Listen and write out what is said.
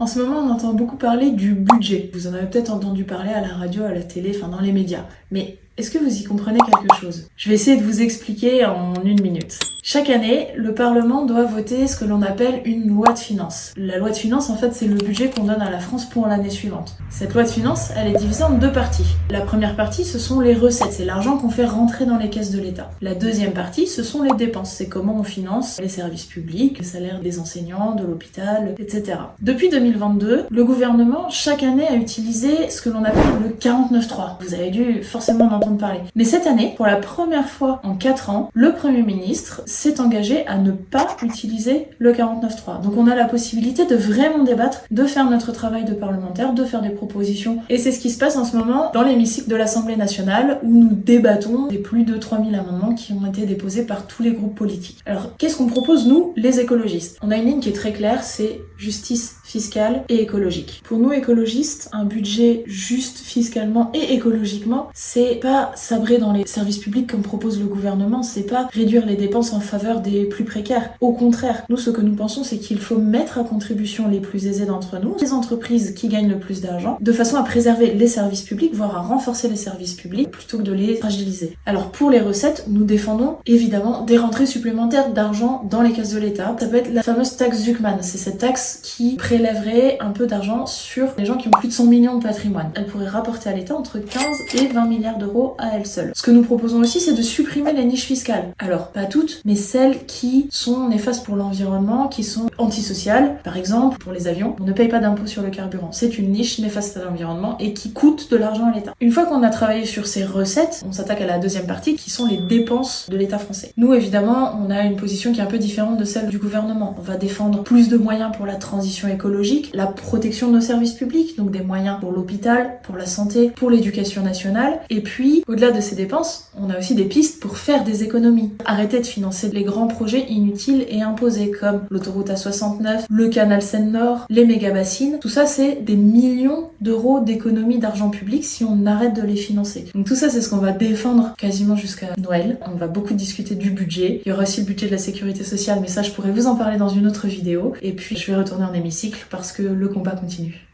En ce moment, on entend beaucoup parler du budget. Vous en avez peut-être entendu parler à la radio, à la télé, enfin dans les médias. Mais est-ce que vous y comprenez quelque chose? Je vais essayer de vous expliquer en 1 minute. Chaque année, le Parlement doit voter ce que l'on appelle une loi de finances. La loi de finances, en fait, c'est le budget qu'on donne à la France pour l'année suivante. Cette loi de finances, elle est divisée en 2 parties. La première partie, ce sont les recettes, c'est l'argent qu'on fait rentrer dans les caisses de l'État. La deuxième partie, ce sont les dépenses, c'est comment on finance les services publics, le salaire des enseignants, de l'hôpital, etc. Depuis 2022, le gouvernement, chaque année, a utilisé ce que l'on appelle le 49.3. Vous avez dû forcément en entendre parler. Mais cette année, pour la première fois en 4 ans, le Premier ministre s'est engagé à ne pas utiliser le 49.3. Donc on a la possibilité de vraiment débattre, de faire notre travail de parlementaire, de faire des propositions. Et c'est ce qui se passe en ce moment dans l'hémicycle de l'Assemblée nationale où nous débattons des plus de 3000 amendements qui ont été déposés par tous les groupes politiques. Alors qu'est-ce qu'on propose nous, les écologistes? On a une ligne qui est très claire, c'est justice fiscale et écologique. Pour nous écologistes, un budget juste fiscalement et écologiquement, c'est pas sabrer dans les services publics comme propose le gouvernement, c'est pas réduire les dépenses en faveur des plus précaires. Au contraire, nous ce que nous pensons c'est qu'il faut mettre à contribution les plus aisés d'entre nous, les entreprises qui gagnent le plus d'argent, de façon à préserver les services publics, voire à renforcer les services publics plutôt que de les fragiliser. Alors pour les recettes, nous défendons évidemment des rentrées supplémentaires d'argent dans les caisses de l'État. Ça peut être la fameuse taxe Zuckman, c'est cette taxe qui prélèverait un peu d'argent sur les gens qui ont plus de 100 millions de patrimoine. Elle pourrait rapporter à l'État entre 15 et 20 milliards d'euros à elle seule. Ce que nous proposons aussi, c'est de supprimer les niches fiscales. Alors, pas toutes, mais celles qui sont néfastes pour l'environnement, qui sont antisociales. Par exemple, pour les avions, on ne paye pas d'impôt sur le carburant. C'est une niche néfaste à l'environnement et qui coûte de l'argent à l'État. Une fois qu'on a travaillé sur ces recettes, on s'attaque à la deuxième partie, qui sont les dépenses de l'État français. Nous, évidemment, on a une position qui est un peu différente de celle du gouvernement. On va défendre plus de moyens pour la transition écologique, la protection de nos services publics, donc des moyens pour l'hôpital, pour la santé, pour l'éducation nationale. Et puis, au-delà de ces dépenses, on a aussi des pistes pour faire des économies. Arrêter de financer les grands projets inutiles et imposés, comme l'autoroute A69, le canal Seine-Nord, les méga-bassines. Tout ça, c'est des millions d'euros d'économies d'argent public si on arrête de les financer. Donc tout ça, c'est ce qu'on va défendre quasiment jusqu'à Noël. On va beaucoup discuter du budget. Il y aura aussi le budget de la sécurité sociale, mais ça, je pourrais vous en parler dans une autre vidéo. Et puis, je vais retourner en hémicycle parce que le combat continue.